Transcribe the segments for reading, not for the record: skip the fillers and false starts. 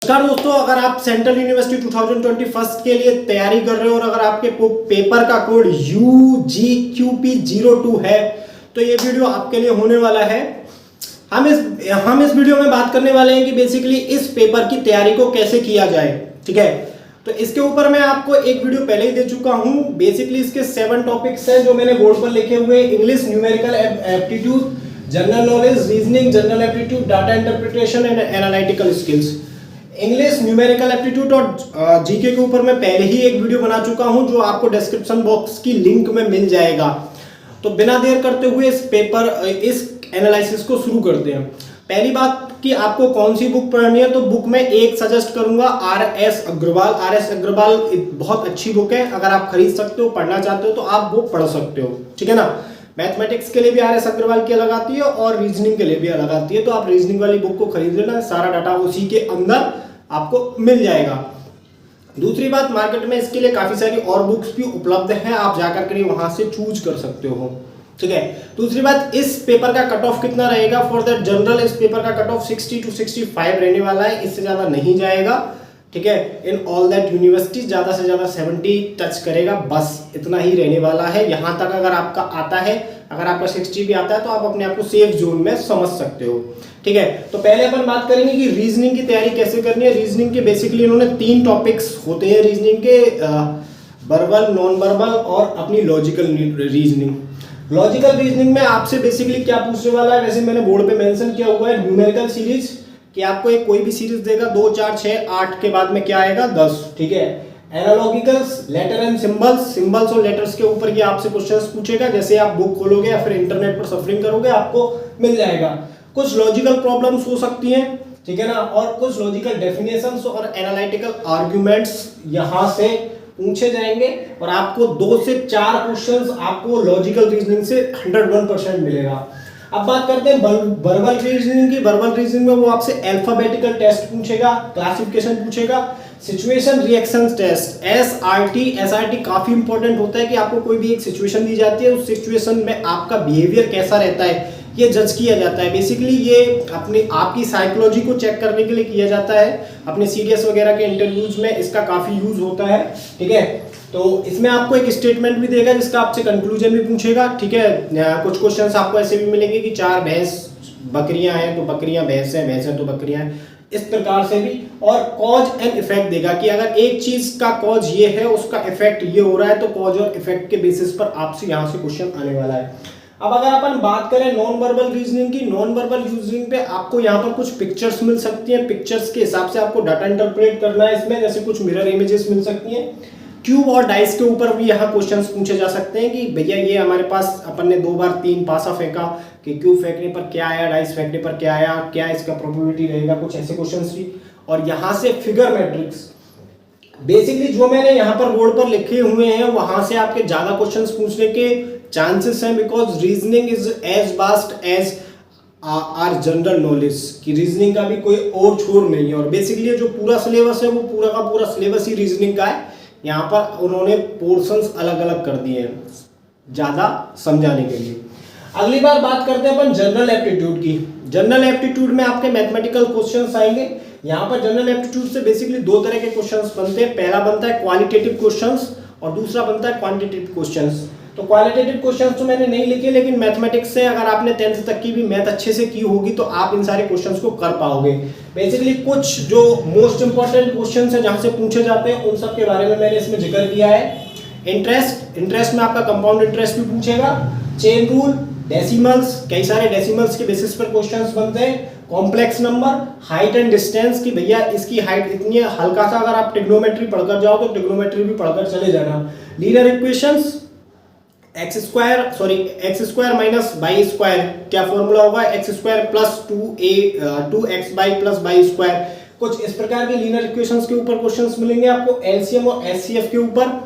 नमस्कार दोस्तों, अगर आप सेंट्रल यूनिवर्सिटी 2021 के लिए तैयारी कर रहे हो और अगर आपके पेपर का कोड UGQP02 है तो ये वीडियो आपके लिए होने वाला है। हम इस वीडियो में बात करने वाले हैं कि बेसिकली इस पेपर की तैयारी को कैसे किया जाए। ठीक है, तो इसके ऊपर मैं आपको एक वीडियो पहले ही दे चुका हूं। बेसिकली इसके 7 टॉपिक्स हैं जो मैंने बोर्ड पर लिखे हुए। English, numerical aptitude, general knowledge, reasoning, general aptitude, data interpretation and analytical skills. English, numerical aptitude और जीके के ऊपर मैं पहले ही एक वीडियो बना चुका हूं जो आपको डिस्क्रिप्शन बॉक्स की लिंक में मिल जाएगा। तो बिना देर करते हुए इस एनालिसिस को शुरू करते हैं। पहली बात कि आपको कौन सी बुक पढ़नी है, तो बुक में एक सजेस्ट करूंगा, RS अग्रवाल। RS अग्रवाल बहुत अच्छी बुक है, अगर आप खरीद सकते हो, पढ़ना चाहते हो तो आप वो पढ़ सकते हो। ठीक है ना। मैथमेटिक्स के लिए भी RS अग्रवाल की अलग आती है और रीजनिंग के लिए भी अलग आती है, तो आप रीजनिंग वाली बुक को खरीद लेना, सारा डाटा उसी के अंदर आपको मिल जाएगा। दूसरी बात, मार्केट में इसके लिए काफी सारी और बुक्स भी उपलब्ध हैं, आप जाकर के वहां से चूज कर सकते हो। ठीक है। दूसरी बात, इस पेपर का कट ऑफ कितना रहेगा फॉर दैट जनरल, इस पेपर का कट ऑफ 60 to 65 रहने वाला है, इससे ज्यादा नहीं जाएगा। ठीक है। इन ऑल दैट यूनिवर्सिटी ज्यादा से ज्यादा 70 टच करेगा, बस इतना ही रहने वाला है। यहां तक अगर आपका आता है, अगर आपका 60 भी आता है तो आप अपने आप को सेफ जोन में समझ सकते हो। ठीक है। तो पहले अपन बात करेंगे कि रीजनिंग की तैयारी कैसे करनी है। रीजनिंग के बेसिकली इन्होंने 3 टॉपिक्स होते हैं रीजनिंग के, वर्बल, नॉन वर्बल और अपनी लॉजिकल रीजनिंग। लॉजिकल रीजनिंग में आपसे बेसिकली क्या पूछने वाला है, वैसे मैंने बोर्ड पे मेंशन किया हुआ है, न्यूमेरिकल सीरीज, कि आपको एक कोई भी सीरीज देगा 2, 4, 6, 8 के बाद में क्या आएगा 10। ठीक है। एनालॉजिकल्स, लेटर एंड सिंबल्स और लेटर्स के ऊपर ये आपसे क्वेश्चंस पूछेगा, जैसे आप बुक खोलोगे या फिर इंटरनेट पर सफरिंग करोगे आपको मिल जाएगा। कुछ लॉजिकल प्रॉब्लम्स हो सकती हैं, ठीक है ना, और कुछ लॉजिकल डेफिनेशंस और एनालिटिकल आर्गुमेंट्स यहां से पूछे जाएंगे और आपको 2 से 4 क्वेश्चंस आपको लॉजिकल रीजनिंग से 101% मिलेगा। अब बात करते हैं वर्बल रीजनिंग की। वर्बल रीजनिंग में वो आपसे अल्फाबेटिकल टेस्ट पूछेगा, क्लासिफिकेशन पूछेगा, सिचुएशन रिएक्शन टेस्ट, SRT काफी इंपॉर्टेंट होता है कि आपको कोई भी एक सिचुएशन दी जाती है, उस सिचुएशन में आपका बिहेवियर कैसा रहता है ये जज किया जाता है। बेसिकली ये आपकी साइकोलॉजी को चेक करने के लिए किया जाता है। अपने सीडीएस वगैरह के इंटरव्यूज में इसका काफी यूज होता है। ठीक है। तो इसमें आपको एक स्टेटमेंट भी देगा जिसका आपसे कंक्लूजन भी पूछेगा। ठीक है। कुछ क्वेश्चंस आपको ऐसे भी मिलेंगे कि 4 भैंस बकरियां हैं तो बकरियां भैंस हैं, भैंस हैं तो बकरियां हैं, इस प्रकार से भी। और कॉज एंड इफेक्ट देगा कि अगर एक चीज का कॉज ये है, उसका इफेक्ट ये हो रहा है, तो कॉज और इफेक्ट के बेसिस पर आपसे यहां से क्वेश्चन आने वाला है। अब अगर अपन बात करें नॉन वर्बल रीजनिंग की, नॉन वर्बल रीजनिंग पे आपको यहाँ पर कुछ पिक्चर्स मिल सकती हैं, पिक्चर्स के हिसाब से आपको डाटा इंटरप्रेट करना है इसमें। जैसे कुछ मिरर इमेजेस मिल सकती हैं। क्यूब और डाइस के ऊपर भी यहाँ क्वेश्चंस पूछे जा सकते हैं कि भैया ये हमारे पास अपन ने 2 बार 3 पासा फेंका कि क्यूब फेंकने पर क्या आया, डाइस फेंकने पर क्या आया, क्या इसका प्रोबेबिलिटी रहेगा, कुछ ऐसे क्वेश्चंस भी। और यहाँ से फिगर मैट्रिक्स, बेसिकली जो मैंने यहाँ पर बोर्ड पर लिखे हुए हैं वहां से आपके ज्यादा क्वेश्चंस पूछने के चांसेस हैं, because reasoning is as vast as are general knowledge, की रीजनिंग का भी कोई और छोर नहीं है। और बेसिकली जो पूरा सिलेबस है वो पूरा का पूरा सिलेबस ही रीजनिंग का है। यहाँ पर उन्होंने पोर्शंस अलग अलग कर दिए हैं ज्यादा समझाने के लिए। अगली बार बात करते हैं अपन जनरल एप्टीट्यूड की। जनरल एप्टीट्यूड में आपके मैथमेटिकल क्वेश्चंस आएंगे। यहाँ पर जनरल एप्टीट्यूड से बेसिकली 2 तरह के क्वेश्चंस बनते हैं। पहला बनता है क्वालिटेटिव क्वेश्चंस और दूसरा बनता है क्वांटिटेटिव क्वेश्चंस। तो क्वालिटेटिव क्वेश्चंस तो मैंने नहीं लिखे, लेकिन मैथमेटिक्स से अगर आपने 10th तक की भी मैथ अच्छे से की होगी तो आप इन सारे क्वेश्चंस को कर पाओगे। बेसिकली कुछ जो मोस्ट इंपॉर्टेंट क्वेश्चंस हैं जहां से पूछे जाते हैं उन सब के बारे में मैंने इसमें जिक्र किया है। इंटरेस्ट में आपका कंपाउंड इंटरेस्ट भी पूछेगा, चेन रूल, डेसिमल्स, कई सारे डेसिमल्स के बेसिस पर क्वेश्चंस बनते हैं। Complex number, height and distance की भैया इसकी हाइट इतनी है, हल्का सा अगर आप ट्रिग्नोमेट्री पढ़कर जाओ तो ट्रिग्नोमेट्री भी पढ़कर चले जाना। Linear equations, x square minus by square क्या फॉर्मूला होगा, x square plus 2x by plus by square, कुछ इस प्रकार के लीनियर इक्वेशंस के ऊपर क्वेश्चंस मिलेंगे आपको। एलसीएम और एचसीएफ के ऊपर।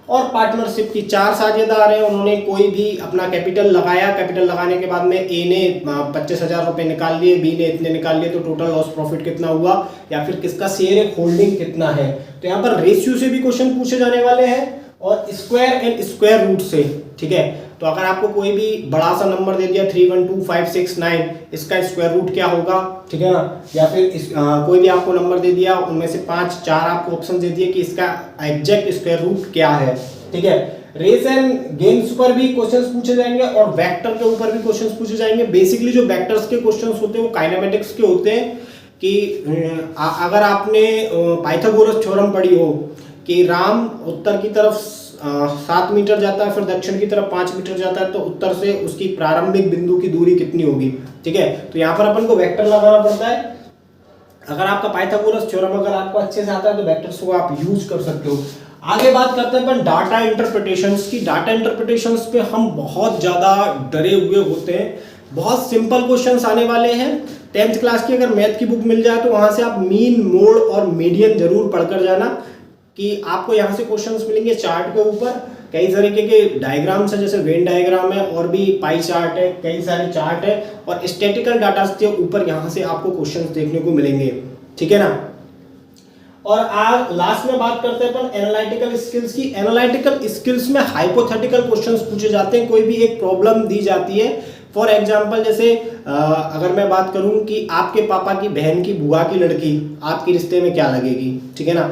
और पार्टनरशिप की 4 साझेदार हैं, उन्होंने कोई भी अपना कैपिटल लगाया, कैपिटल लगाने के बाद में ए ने 25,000 रुपए निकाल लिए, बी ने इतने निकाल लिए, तो टोटल लॉस प्रॉफिट कितना हुआ, या फिर किसका शेयर होल्डिंग कितना है। तो यहाँ पर रेशियो से भी क्वेश्चन पूछे जाने वाले हैं और स्क्वायर एंड स्क्वायर रूट से। ठीक है। तो अगर आपको कोई भी बड़ा सा नंबर दे दिया 312569, इसका स्क्वायर रूट क्या होगा, ठीक है ना, या फिर कोई भी आपको नंबर दे दिया, उनमें से 4 आपको ऑप्शन दे दिए कि इसका एग्जैक्ट स्क्वायर रूट क्या है, ठीक है। रेस एंड गेम्स पर भी क्वेश्चंस पूछे जाएंगे और वेक्टर के ऊपर भी क्वेश्चंस पूछे जाएंगे। बेसिकली जो वेक्टर्स के क्वेश्चंस होते हैं वो काइनेमेटिक्स के होते हैं कि अगर आपने पाइथागोरस थ्योरम पढ़ी हो कि राम उत्तर की तरफ 7 मीटर जाता है, फिर दक्षिण की तरफ 5 मीटर जाता है, तो उत्तर से उसकी प्रारंभिक बिंदु की दूरी कितनी होगी, ठीक है। तो यहाँ पर अपन को वेक्टर लगाना पड़ता है। अगर आपका पाइथागोरस थ्योरम अगर आपको अच्छे से आता है तो वेक्टर्स को आप यूज कर सकते हो। आगे बात करते हैं अपन डाटा इंटरप्रिटेशंस की। डाटा इंटरप्रिटेशंस पे हम बहुत ज्यादा डरे हुए होते हैं। बहुत सिंपल क्वेश्चंस आने वाले हैं। 10th क्लास की अगर मैथ की बुक मिल जाए तो वहां से आप मीन, मोड और मीडियन जरूर पढ़कर जाना कि आपको यहाँ से क्वेश्चंस मिलेंगे चार्ट के ऊपर। कई तरीके के डायग्राम्स है, जैसे वेन डायग्राम है और भी पाई चार्ट है, कई सारे चार्ट है और स्टैटिकल डाटा के ऊपर यहाँ से आपको क्वेश्चंस देखने को मिलेंगे, ठीक है ना। और आज लास्ट में बात करते हैं अपन एनालिटिकल स्किल्स की। एनालिटिकल स्किल्स में हाइपोथेटिकल क्वेश्चंस पूछे जाते हैं। कोई भी एक प्रॉब्लम दी जाती है, फॉर एग्जाम्पल जैसे अगर मैं बात करूं कि आपके पापा की बहन की बुआ की लड़की आपके रिश्ते में क्या लगेगी, ठीक है ना।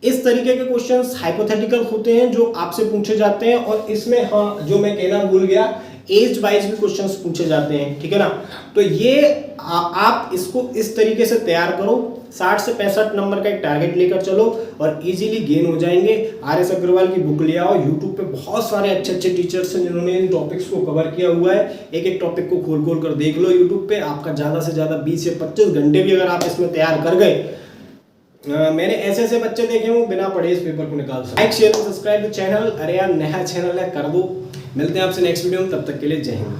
इस तरीके के क्वेश्चंस हाइपोथेटिकल होते हैं जो आपसे पूछे जाते हैं। और इसमें हाँ, जो मैं कहना भूल गया, एज वाइज भी क्वेश्चंस पूछे जाते हैं, ठीक है ना। तो ये आप इसको इस तरीके से तैयार करो, 60 से 65 नंबर का एक टारगेट लेकर चलो और इजीली गेन हो जाएंगे। RS अग्रवाल की बुक ले आओ। यूट्यूब पे बहुत सारे अच्छे अच्छे टीचर्स हैं जिन्होंने इन टॉपिक्स को कवर किया हुआ है। एक एक टॉपिक को खोल खोल कर देख लो यूट्यूब पे। आपका ज़्यादा से ज़्यादा 20 से 25 घंटे भी अगर आप इसमें तैयार कर गए, मैंने ऐसे बच्चे देखे वो बिना पढ़े इस पेपर को निकाल सकते। Like, share, subscribe the channel. अरे यार नया चैनल है, कर दो। मिलते हैं आपसे नेक्स्ट वीडियो में, तब तक के लिए जय हिंद।